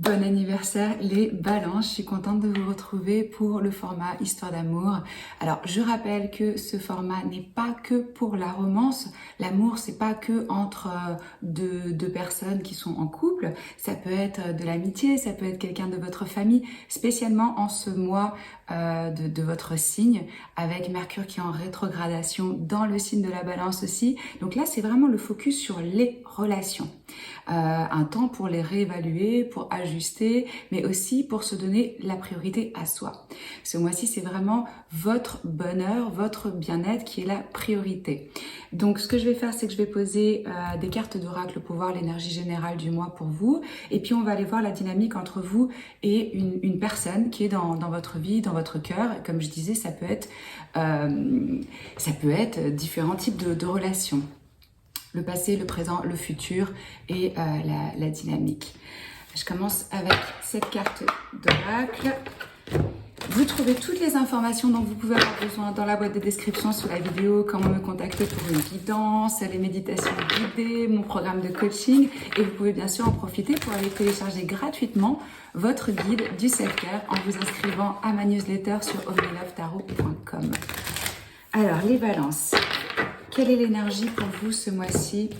Bon anniversaire les balances, je suis contente de vous retrouver pour le format Histoire d'amour. Alors je rappelle que ce format n'est pas que pour la romance, l'amour c'est pas que entre deux personnes qui sont en couple, ça peut être de l'amitié, ça peut être quelqu'un de votre famille, spécialement en ce mois de votre signe, avec Mercure qui est en rétrogradation dans le signe de la balance aussi. Donc là c'est vraiment le focus sur les relations. Un temps pour les réévaluer, pour ajuster, mais aussi pour se donner la priorité à soi. Ce mois-ci, c'est vraiment votre bonheur, votre bien-être qui est la priorité. Donc, ce que je vais faire, c'est que je vais poser des cartes d'oracle pour voir l'énergie générale du mois pour vous. Et puis, on va aller voir la dynamique entre vous et une personne qui est dans votre vie, dans votre cœur. Comme je disais, ça peut être différents types de relations. Le passé, le présent, le futur et la dynamique. Je commence avec cette carte d'oracle. Vous trouvez toutes les informations dont vous pouvez avoir besoin dans la boîte de description sous la vidéo, comment me contacter pour une guidance, les méditations guidées, mon programme de coaching. Et vous pouvez bien sûr en profiter pour aller télécharger gratuitement votre guide du self-care en vous inscrivant à ma newsletter sur omnilovetarot.com. Alors, les balances. Quelle est l'énergie pour vous ce mois-ci?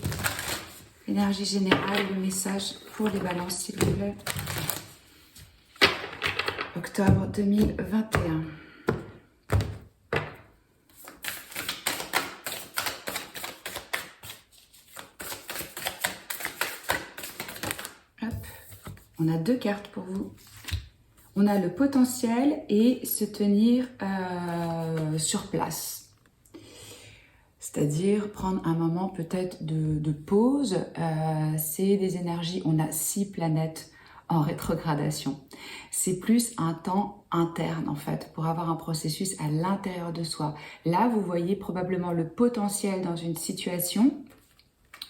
L'énergie générale, le message pour les balances, s'il vous plaît. Octobre 2021. Hop. On a deux cartes pour vous. On a le potentiel et se tenir sur place. C'est-à-dire prendre un moment peut-être de pause. C'est des énergies, on a 6 planètes en rétrogradation. C'est plus un temps interne en fait, pour avoir un processus à l'intérieur de soi. Là, vous voyez probablement le potentiel dans une situation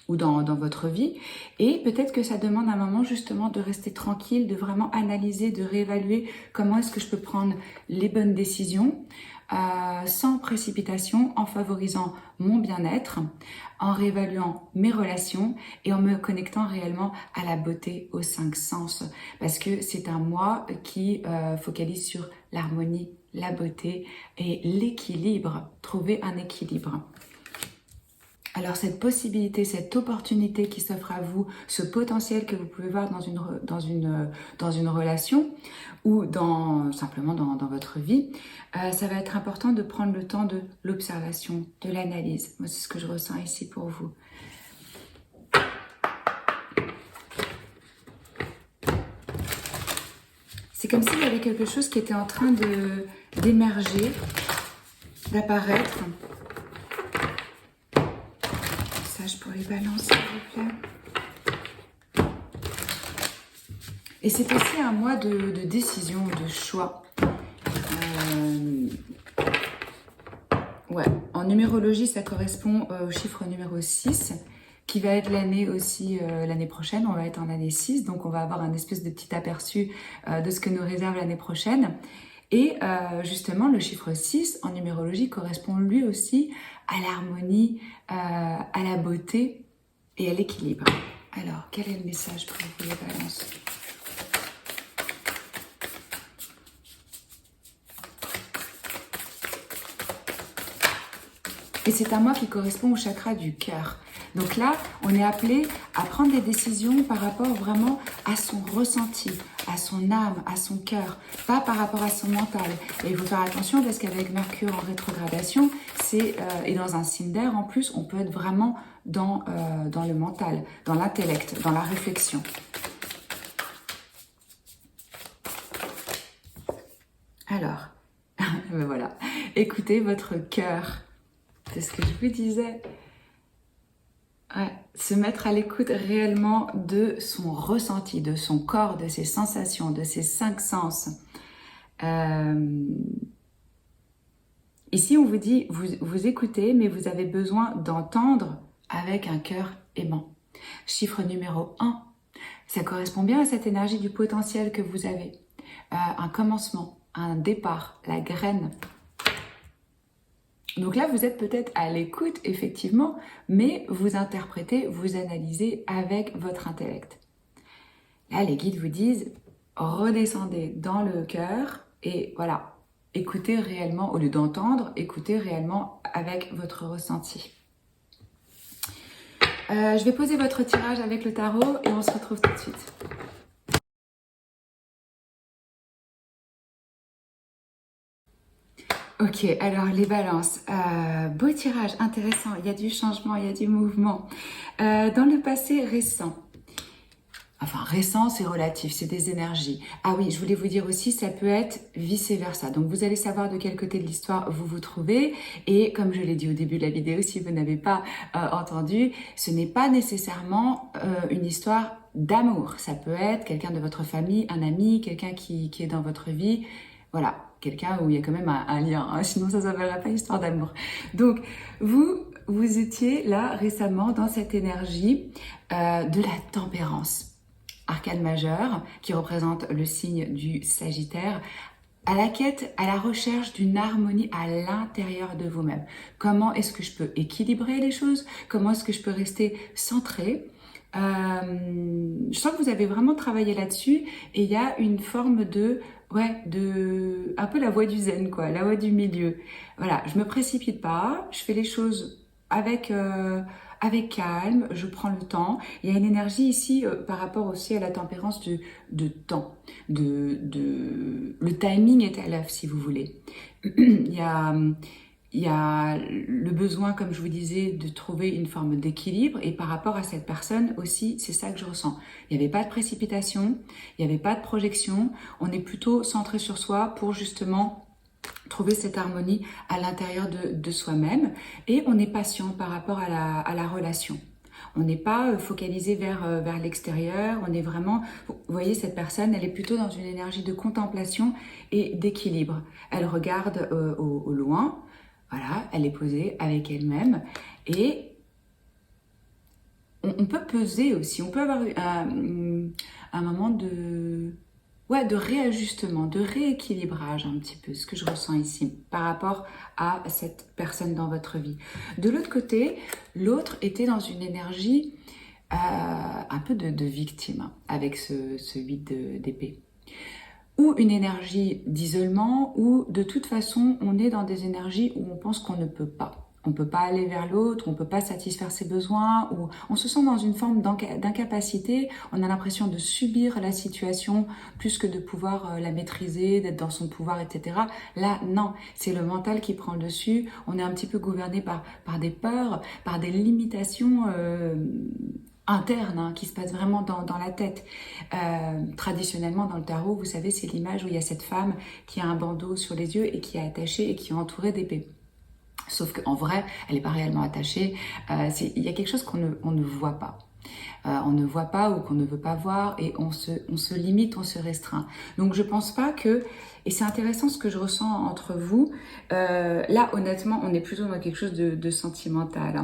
ou dans votre vie, et peut-être que ça demande un moment justement de rester tranquille, de vraiment analyser, de réévaluer comment est-ce que je peux prendre les bonnes décisions, sans précipitation, en favorisant mon bien-être, en réévaluant mes relations et en me connectant réellement à la beauté aux 5 sens. Parce que c'est un mois qui focalise sur l'harmonie, la beauté et l'équilibre. Trouver un équilibre. Alors cette possibilité, cette opportunité qui s'offre à vous, ce potentiel que vous pouvez voir dans une relation ou simplement dans votre vie, ça va être important de prendre le temps de l'observation, de l'analyse. Moi, c'est ce que je ressens ici pour vous. C'est comme s'il y avait quelque chose qui était en train d'émerger, d'apparaître. Pour les balances, s'il vous plaît. Et c'est aussi un mois de décision, de choix. Ouais, en numérologie, ça correspond au chiffre numéro 6, qui va être l'année aussi, l'année prochaine. On va être en année 6, donc on va avoir un espèce de petit aperçu de ce que nous réserve l'année prochaine. Et justement, le chiffre 6 en numérologie correspond lui aussi à l'harmonie, à la beauté et à l'équilibre. Alors, quel est le message pour vous, les balances? Et c'est un mois qui correspond au chakra du cœur. Donc là, on est appelé à prendre des décisions par rapport vraiment à son ressenti, à son âme, à son cœur, pas par rapport à son mental. Et il faut faire attention parce qu'avec Mercure en rétrogradation, et dans un signe d'air en plus, on peut être vraiment dans le mental, dans l'intellect, dans la réflexion. Alors, ben voilà, écoutez votre cœur. C'est ce que je vous disais. Ouais, se mettre à l'écoute réellement de son ressenti, de son corps, de ses sensations, de ses 5 sens. Ici, on vous dit, vous écoutez, mais vous avez besoin d'entendre avec un cœur aimant. Chiffre numéro 1, ça correspond bien à cette énergie du potentiel que vous avez. Un commencement, un départ, la graine. Donc là, vous êtes peut-être à l'écoute, effectivement, mais vous interprétez, vous analysez avec votre intellect. Là, les guides vous disent, redescendez dans le cœur et voilà, écoutez réellement, au lieu d'entendre, écoutez réellement avec votre ressenti. Je vais poser votre tirage avec le tarot et on se retrouve tout de suite. Ok, alors les balances, beau tirage, intéressant, il y a du changement, il y a du mouvement. Dans le passé récent, enfin récent c'est relatif, c'est des énergies. Ah oui, je voulais vous dire aussi, ça peut être vice-versa. Donc vous allez savoir de quel côté de l'histoire vous vous trouvez. Et comme je l'ai dit au début de la vidéo, si vous n'avez pas entendu, ce n'est pas nécessairement une histoire d'amour. Ça peut être quelqu'un de votre famille, un ami, quelqu'un qui est dans votre vie. Voilà, quelqu'un où il y a quand même un lien, hein, sinon ça ne s'appellerait pas histoire d'amour. Donc, vous étiez là récemment dans cette énergie de la tempérance. Arcane majeur, qui représente le signe du Sagittaire, à la quête, à la recherche d'une harmonie à l'intérieur de vous-même. Comment est-ce que je peux équilibrer les choses? Comment est-ce que je peux rester centré? Je sens que vous avez vraiment travaillé là-dessus et il y a une forme de, un peu la voie du zen, quoi, la voie du milieu. Voilà, je me précipite pas, je fais les choses avec calme, je prends le temps. Il y a une énergie ici par rapport aussi à la tempérance de temps, le timing est à l'œuvre si vous voulez. Il y a il y a le besoin, comme je vous disais, de trouver une forme d'équilibre. Et par rapport à cette personne aussi, c'est ça que je ressens. Il n'y avait pas de précipitation, il n'y avait pas de projection. On est plutôt centré sur soi pour justement trouver cette harmonie à l'intérieur de soi-même. Et on est patient par rapport à la relation. On n'est pas focalisé vers l'extérieur, on est vraiment, vous voyez cette personne, elle est plutôt dans une énergie de contemplation et d'équilibre. Elle regarde au loin, voilà, elle est posée avec elle-même et on peut peser aussi, on peut avoir un moment de réajustement, de rééquilibrage un petit peu, ce que je ressens ici par rapport à cette personne dans votre vie. De l'autre côté, l'autre était dans une énergie un peu de victime avec ce 8 d'épée. Ou une énergie d'isolement, ou de toute façon, on est dans des énergies où on pense qu'on ne peut pas. On ne peut pas aller vers l'autre, on ne peut pas satisfaire ses besoins, ou on se sent dans une forme d'incapacité, on a l'impression de subir la situation plus que de pouvoir la maîtriser, d'être dans son pouvoir, etc. Là, non, c'est le mental qui prend le dessus, on est un petit peu gouverné par des peurs, par des limitations interne, hein, qui se passe vraiment dans la tête. Traditionnellement, dans le tarot, vous savez, c'est l'image où il y a cette femme qui a un bandeau sur les yeux et qui est attachée et qui est entourée d'épées. Sauf qu'en vrai, elle n'est pas réellement attachée. Il y a quelque chose qu'on ne voit pas. On ne voit pas ou qu'on ne veut pas voir et on se limite, on se restreint. Donc je pense pas que, et c'est intéressant ce que je ressens entre vous, là honnêtement on est plutôt dans quelque chose de sentimental,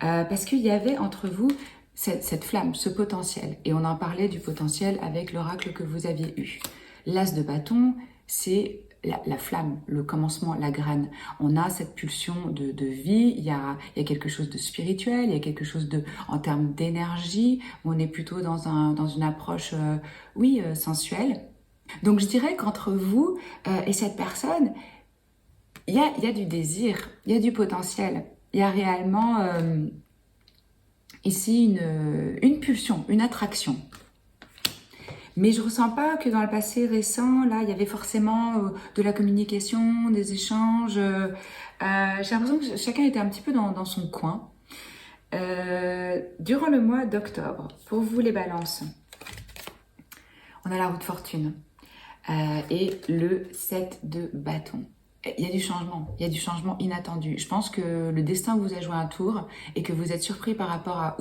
hein. Parce qu'il y avait entre vous cette flamme, ce potentiel, et on en parlait du potentiel avec l'oracle que vous aviez eu. L'as de bâton, c'est la flamme, le commencement, la graine. On a cette pulsion de vie, il y a quelque chose de spirituel, il y a quelque chose en termes d'énergie, on est plutôt dans une approche, sensuelle. Donc je dirais qu'entre vous et cette personne, il y a du désir, il y a du potentiel, il y a réellement ici une pulsion, une attraction. Mais je ne ressens pas que dans le passé récent, là, il y avait forcément de la communication, des échanges. J'ai l'impression que chacun était un petit peu dans son coin. Durant le mois d'octobre, pour vous les balances, on a la roue de fortune et le 7 de bâton. Il y a du changement inattendu. Je pense que le destin vous a joué un tour et que vous êtes surpris par rapport à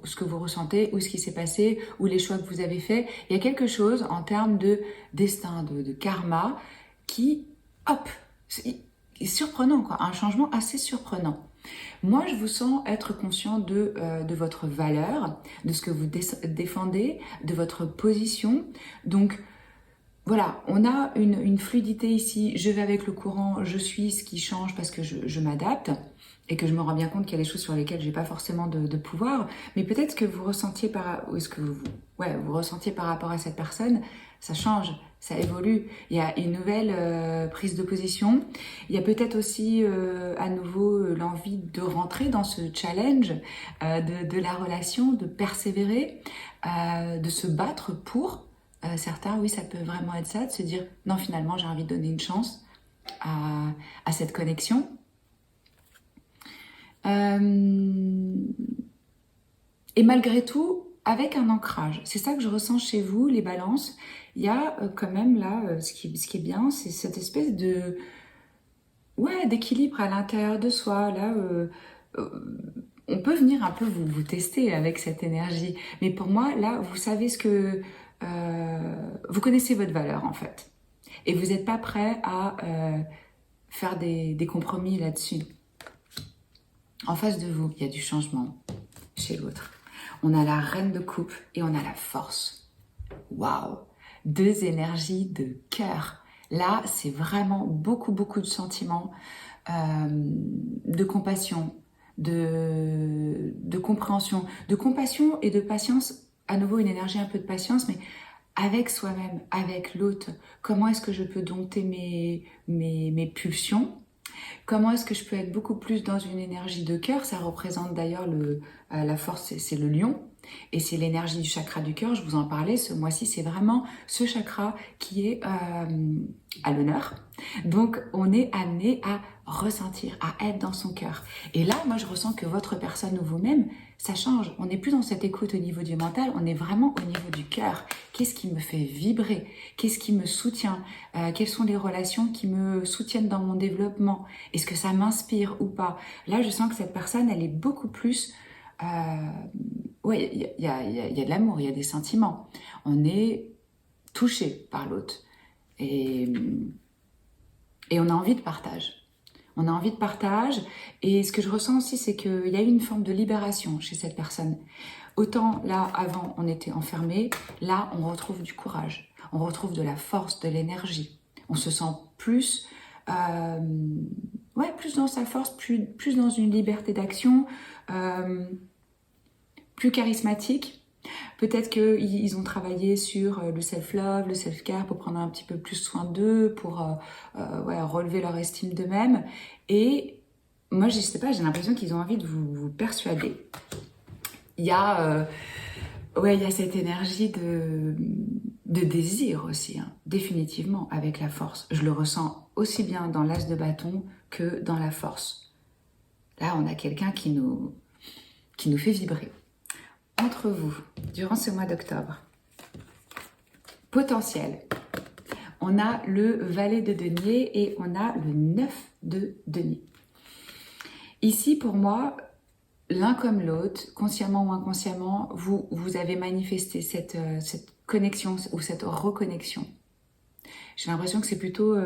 ce que vous ressentez, ou ce qui s'est passé, ou les choix que vous avez faits. Il y a quelque chose en termes de destin, de karma, qui, hop, est surprenant, quoi. Un changement assez surprenant. Moi, je vous sens être conscient de votre valeur, de ce que vous défendez, de votre position. Donc, voilà, on a une fluidité ici, je vais avec le courant, je suis ce qui change parce que je m'adapte et que je me rends bien compte qu'il y a des choses sur lesquelles j'ai pas forcément de pouvoir, mais peut-être que vous ressentiez vous ressentiez par rapport à cette personne ça change, ça évolue. Il y a une nouvelle prise de position. Il y a peut-être aussi à nouveau l'envie de rentrer dans ce challenge de la relation, de persévérer, de se battre pour. Certains, oui, ça peut vraiment être ça, de se dire non, finalement, j'ai envie de donner une chance à cette connexion. Et malgré tout, avec un ancrage. C'est ça que je ressens chez vous, les balances. Il y a quand même là, ce qui est bien, c'est cette espèce de d'équilibre à l'intérieur de soi. Là, on peut venir un peu vous tester avec cette énergie. Mais pour moi, là, vous savez ce que... vous connaissez votre valeur, en fait. Et vous n'êtes pas prêt à faire des compromis là-dessus. En face de vous, il y a du changement chez l'autre. On a la reine de coupe et on a la force. Waouh! Deux énergies de cœur. Là, c'est vraiment beaucoup de sentiments, de compassion, de compréhension, de compassion et de patience. À nouveau, une énergie un peu de patience, mais avec soi-même, avec l'autre. Comment est-ce que je peux dompter mes pulsions? Comment est-ce que je peux être beaucoup plus dans une énergie de cœur? Ça représente d'ailleurs la force, c'est le lion. Et c'est l'énergie du chakra du cœur, je vous en parlais, ce mois-ci, c'est vraiment ce chakra qui est à l'honneur. Donc, on est amené à ressentir, à être dans son cœur. Et là, moi, je ressens que votre personne ou vous-même, ça change. On n'est plus dans cette écoute au niveau du mental, on est vraiment au niveau du cœur. Qu'est-ce qui me fait vibrer? Qu'est-ce qui me soutient? Quelles sont les relations qui me soutiennent dans mon développement? Est-ce que ça m'inspire ou pas? Là, je sens que cette personne, elle est beaucoup plus... il y a de l'amour, il y a des sentiments. On est touché par l'autre. Et on a envie de partage. On a envie de partage. Et ce que je ressens aussi, c'est qu'il y a eu une forme de libération chez cette personne. Autant là, avant, on était enfermé. Là, on retrouve du courage. On retrouve de la force, de l'énergie. On se sent plus... plus dans sa force, plus dans une liberté d'action, plus charismatique. Peut-être qu'ils ont travaillé sur le self-love, le self-care pour prendre un petit peu plus soin d'eux, pour relever leur estime d'eux-mêmes. Et moi, je sais pas, j'ai l'impression qu'ils ont envie de vous persuader. Il y a cette énergie de désir aussi, hein, définitivement, avec la force. Je le ressens aussi bien dans l'as de bâton que dans la force. Là, on a quelqu'un qui nous fait vibrer. Entre vous, durant ce mois d'octobre, potentiel, on a le valet de denier et on a le 9 de denier. Ici, pour moi, l'un comme l'autre, consciemment ou inconsciemment, vous avez manifesté cette connexion ou cette reconnexion. J'ai l'impression que c'est plutôt...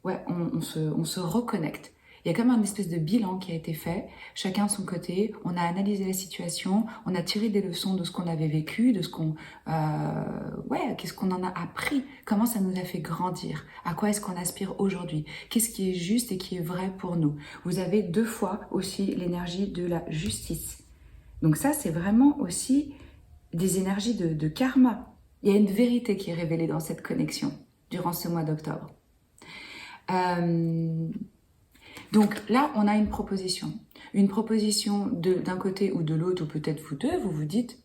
on se reconnecte. Il y a comme un espèce de bilan qui a été fait, chacun de son côté. On a analysé la situation, on a tiré des leçons de ce qu'on avait vécu, de ce qu'on... qu'est-ce qu'on en a appris, comment ça nous a fait grandir, à quoi est-ce qu'on aspire aujourd'hui, qu'est-ce qui est juste et qui est vrai pour nous. Vous avez 2 fois aussi l'énergie de la justice. Donc ça, c'est vraiment aussi des énergies de karma. Il y a une vérité qui est révélée dans cette connexion durant ce mois d'octobre. Donc là, on a une proposition. Une proposition d'un côté ou de l'autre, ou peut-être vous deux, vous vous dites,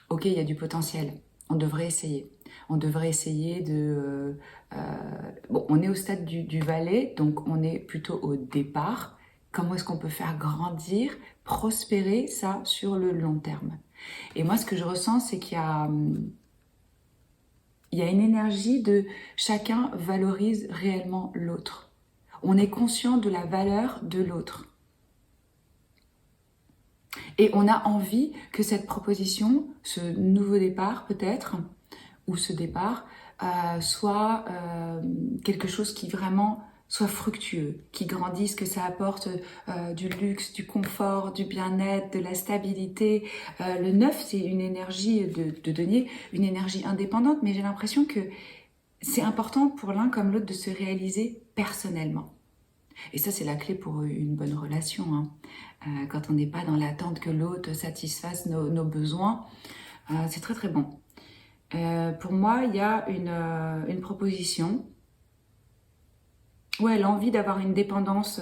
ok, il y a du potentiel, on devrait essayer. On devrait essayer de... on est au stade du valet, donc on est plutôt au départ. Comment est-ce qu'on peut faire grandir, prospérer ça sur le long terme? Et moi, ce que je ressens, c'est qu'il y a une énergie de chacun valorise réellement l'autre. On est conscient de la valeur de l'autre. Et on a envie que cette proposition, ce nouveau départ peut-être, ou ce départ, soit quelque chose qui vraiment soit fructueux, qui grandisse, que ça apporte du luxe, du confort, du bien-être, de la stabilité. Le 9, c'est une énergie de denier, une énergie indépendante, mais j'ai l'impression que c'est important pour l'un comme l'autre de se réaliser personnellement. Et ça, c'est la clé pour une bonne relation. Hein. Quand on n'est pas dans l'attente que l'autre satisfasse nos besoins, c'est très très bon. Pour moi, il y a une proposition. Ouais, l'envie d'avoir une indépendance,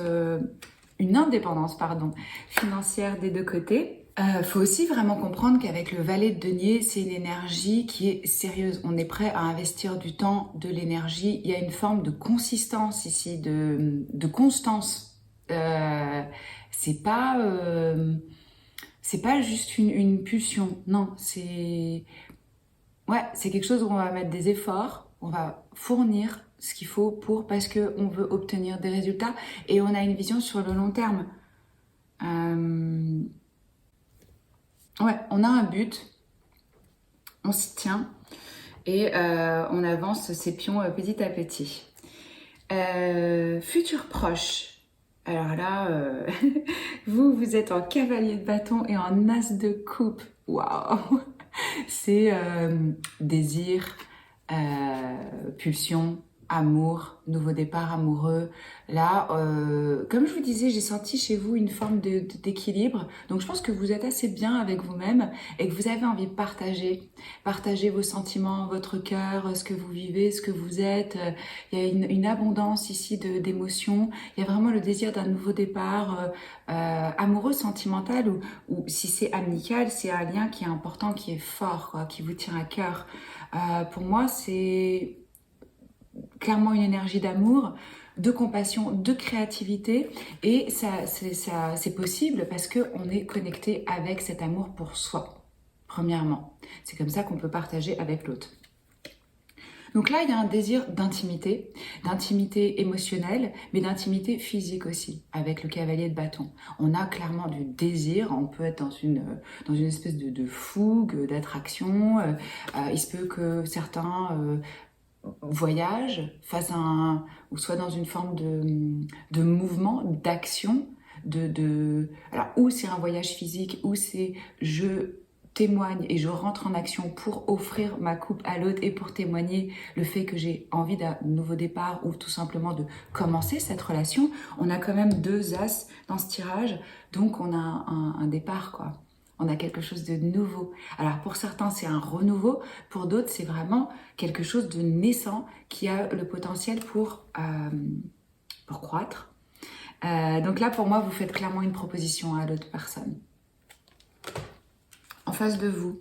pardon, financière des deux côtés. Faut aussi vraiment comprendre qu'avec le valet de denier, c'est une énergie qui est sérieuse. On est prêt à investir du temps, de l'énergie. Il y a une forme de consistance ici, de constance. C'est pas, euh, c'est pas juste une pulsion. Non, c'est quelque chose où on va mettre des efforts, on va fournir ce qu'il faut parce que on veut obtenir des résultats et on a une vision sur le long terme. Euh, ouais, on a un but, on s'y tient et on avance ses pions petit à petit. Futur proche. Alors là, vous êtes en cavalier de bâton et en as de coupe. Waouh! C'est désir, pulsion, amour, nouveau départ amoureux. Là, comme je vous disais, j'ai senti chez vous une forme d'équilibre. Donc je pense que vous êtes assez bien avec vous-même et que vous avez envie de partager vos sentiments, votre cœur, ce que vous vivez, ce que vous êtes. Il y a une abondance ici d'émotions. Il y a vraiment le désir d'un nouveau départ amoureux, sentimental ou si c'est amical, c'est un lien qui est important, qui est fort, quoi, qui vous tient à cœur. Pour moi, c'est clairement une énergie d'amour, de compassion, de créativité et c'est possible parce qu'on est connecté avec cet amour pour soi, premièrement. C'est comme ça qu'on peut partager avec l'autre. Donc là, il y a un désir d'intimité émotionnelle, mais d'intimité physique aussi, avec le cavalier de bâton. On a clairement du désir, on peut être dans une espèce de fougue, d'attraction. Il se peut que certains voyagent, ou soient dans une forme de mouvement, d'action, alors, ou c'est un voyage physique, ou c'est je témoigne et je rentre en action pour offrir ma coupe à l'autre et pour témoigner le fait que j'ai envie d'un nouveau départ ou tout simplement de commencer cette relation. On a quand même 2 as dans ce tirage, donc on a un départ, quoi. On a quelque chose de nouveau. Alors pour certains c'est un renouveau, pour d'autres c'est vraiment quelque chose de naissant qui a le potentiel pour croître. Donc là pour moi vous faites clairement une proposition à l'autre personne. En face de vous.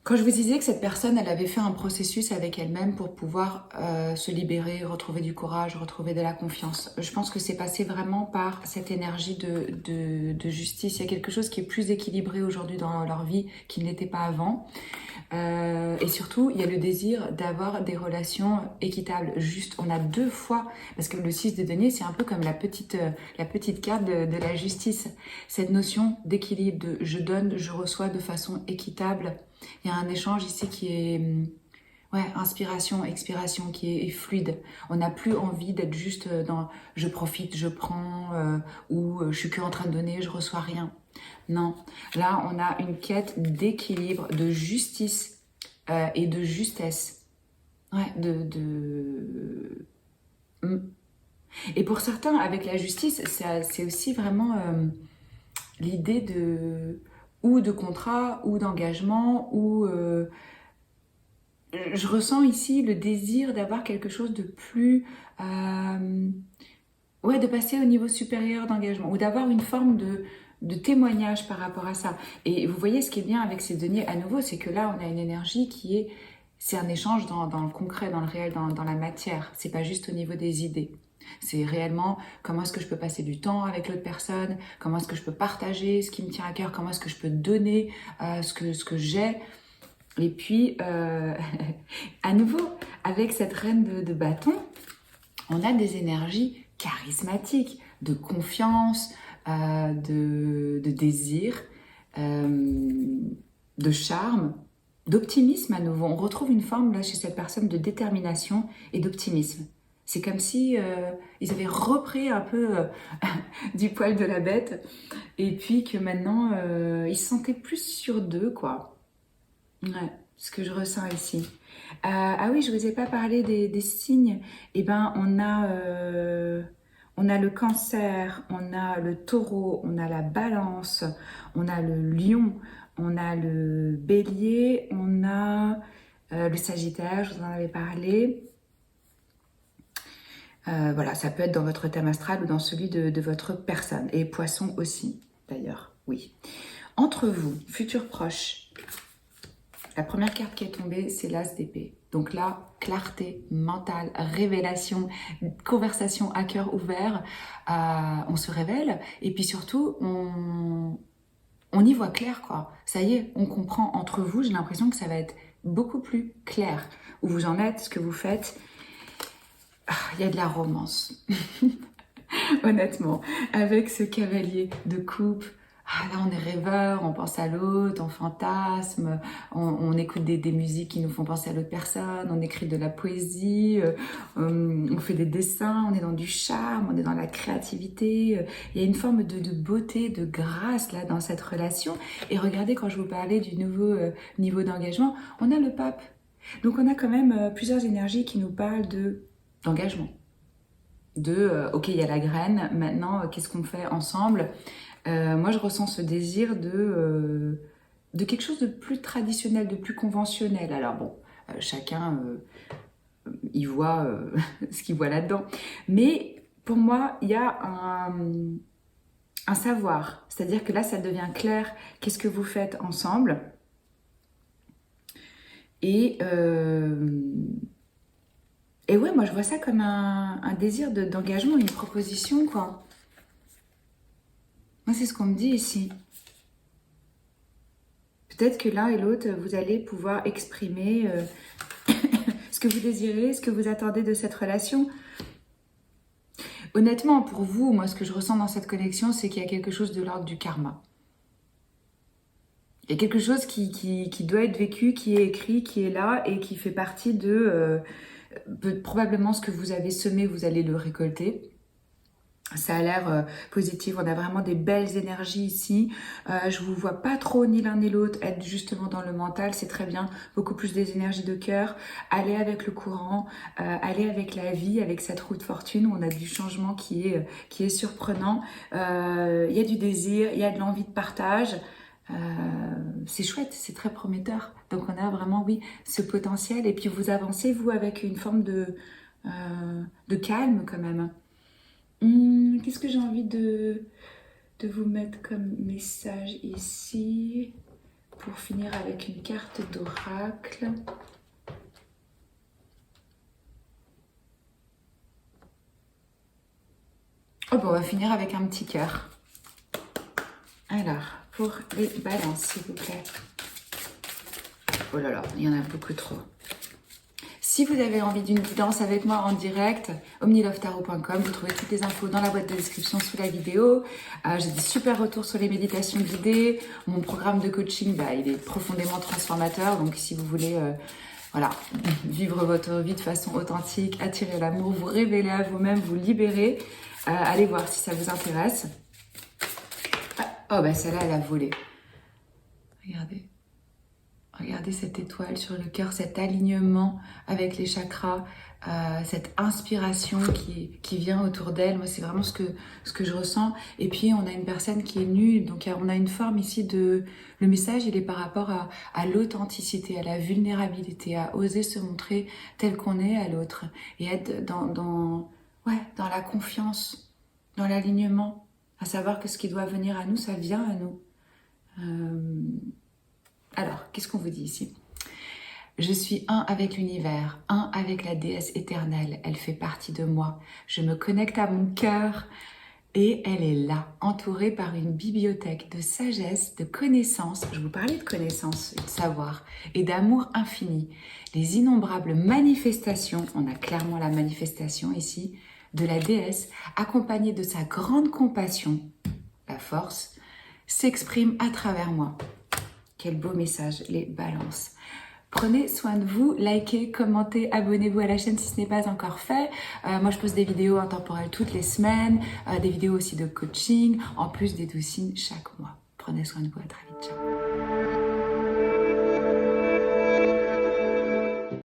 Quand je vous disais que cette personne, elle avait fait un processus avec elle-même pour pouvoir se libérer, retrouver du courage, retrouver de la confiance. Je pense que c'est passé vraiment par cette énergie de justice. Il y a quelque chose qui est plus équilibré aujourd'hui dans leur vie qu'il n'était pas avant. Et surtout, il y a le désir d'avoir des relations équitables. Juste, on a 2 fois, parce que le 6 de denier, c'est un peu comme la petite carte de la justice. Cette notion d'équilibre, de je donne, je reçois de façon équitable. Il y a un échange ici qui est inspiration, expiration, qui est fluide. On n'a plus envie d'être juste dans je profite, je prends, ou je suis que en train de donner, je reçois rien. Non, là on a une quête d'équilibre, de justice et de justesse. Ouais, Et pour certains, avec la justice, c'est aussi vraiment l'idée ou de contrat, ou d'engagement, ou je ressens ici le désir d'avoir quelque chose de plus de passer au niveau supérieur d'engagement ou d'avoir une forme de témoignage par rapport à ça. Et vous voyez, ce qui est bien avec ces deniers à nouveau, c'est que là, on a une énergie c'est un échange dans le concret, dans le réel, dans la matière. C'est pas juste au niveau des idées. C'est réellement comment est-ce que je peux passer du temps avec l'autre personne, comment est-ce que je peux partager ce qui me tient à cœur, comment est-ce que je peux donner ce que j'ai. Et puis, à nouveau, avec cette reine de bâton, on a des énergies charismatiques, de confiance, de désir, de charme, d'optimisme à nouveau. On retrouve une forme là chez cette personne de détermination et d'optimisme. C'est comme si ils avaient repris un peu du poil de la bête et puis que maintenant ils se sentaient plus sûrs d'eux, quoi. Ouais, ce que je ressens ici. Ah oui, je vous ai pas parlé des signes. Eh ben, on a le cancer, on a le taureau, on a la balance, on a le lion, on a le Bélier, on a le Sagittaire, je vous en avais parlé. Voilà, ça peut être dans votre thème astral ou dans celui de votre personne. Et Poisson aussi, d'ailleurs, oui. Entre vous, futurs proches, la première carte qui est tombée, c'est l'As d'épée. Donc là, clarté mentale, révélation, conversation à cœur ouvert, on se révèle et puis surtout, on y voit clair, quoi. Ça y est, on comprend entre vous, j'ai l'impression que ça va être beaucoup plus clair. Où vous en êtes, ce que vous faites, il y a de la romance. Honnêtement, avec ce cavalier de coupe, là on est rêveur, on pense à l'autre, on fantasme, on écoute des musiques qui nous font penser à l'autre personne, on écrit de la poésie, on fait des dessins, on est dans du charme, on est dans la créativité. Il y a une forme de beauté, de grâce là dans cette relation. Et regardez, quand je vous parlais du nouveau niveau d'engagement, on a le pape. Donc on a quand même plusieurs énergies qui nous parlent d'engagement. Ok, il y a la graine, maintenant qu'est-ce qu'on fait ensemble? Moi je ressens ce désir de quelque chose de plus traditionnel, de plus conventionnel. Alors bon, chacun y voit ce qu'il voit là-dedans. Mais pour moi, il y a un savoir. C'est-à-dire que là, ça devient clair. Qu'est-ce que vous faites ensemble? Et ouais, moi je vois ça comme un désir d'engagement, une proposition, quoi. Moi, c'est ce qu'on me dit ici. Peut-être que l'un et l'autre, vous allez pouvoir exprimer ce que vous désirez, ce que vous attendez de cette relation. Honnêtement, pour vous, moi, ce que je ressens dans cette connexion, c'est qu'il y a quelque chose de l'ordre du karma. Il y a quelque chose qui doit être vécu, qui est écrit, qui est là et qui fait partie de probablement ce que vous avez semé, vous allez le récolter. Ça a l'air positif, on a vraiment des belles énergies ici. Je vous vois pas trop ni l'un ni l'autre être justement dans le mental, c'est très bien. Beaucoup plus des énergies de cœur. Aller avec le courant, aller avec la vie, avec cette roue de fortune où on a du changement qui est surprenant. Il y a du désir, il y a de l'envie de partage. C'est chouette, c'est très prometteur. Donc on a vraiment, oui, ce potentiel. Et puis vous avancez, vous, avec une forme de calme quand même. Qu'est-ce que j'ai envie de vous mettre comme message ici pour finir avec une carte d'oracle? Oh bon, on va finir avec un petit cœur. Alors, pour les balances, s'il vous plaît. Oh là là, il y en a beaucoup trop. Si vous avez envie d'une guidance avec moi en direct, omnilovetarot.com, vous trouvez toutes les infos dans la boîte de description sous la vidéo. J'ai des super retours sur les méditations guidées. Mon programme de coaching, il est profondément transformateur. Donc si vous voulez voilà, vivre votre vie de façon authentique, attirer l'amour, vous révéler à vous-même, vous libérer, allez voir si ça vous intéresse. Oh, celle-là, elle a volé. Regardez. Regardez cette étoile sur le cœur, cet alignement avec les chakras, cette inspiration qui vient autour d'elle. Moi, c'est vraiment ce que je ressens. Et puis, on a une personne qui est nue. Donc, on a une forme ici de... Le message, il est par rapport à l'authenticité, à la vulnérabilité, à oser se montrer tel qu'on est à l'autre. Et être dans la confiance, dans l'alignement. À savoir que ce qui doit venir à nous, ça vient à nous. Alors, qu'est-ce qu'on vous dit ici? Je suis un avec l'univers, un avec la déesse éternelle. Elle fait partie de moi. Je me connecte à mon cœur et elle est là, entourée par une bibliothèque de sagesse, de connaissances. Je vous parlais de connaissances et de savoir et d'amour infini. Les innombrables manifestations, on a clairement la manifestation ici, de la déesse, accompagnée de sa grande compassion, la force, s'exprime à travers moi. Quel beau message, les balances. Prenez soin de vous, likez, commentez, abonnez-vous à la chaîne si ce n'est pas encore fait. Moi, je poste des vidéos intemporelles toutes les semaines, des vidéos aussi de coaching, en plus des doucines chaque mois. Prenez soin de vous, à très vite, ciao.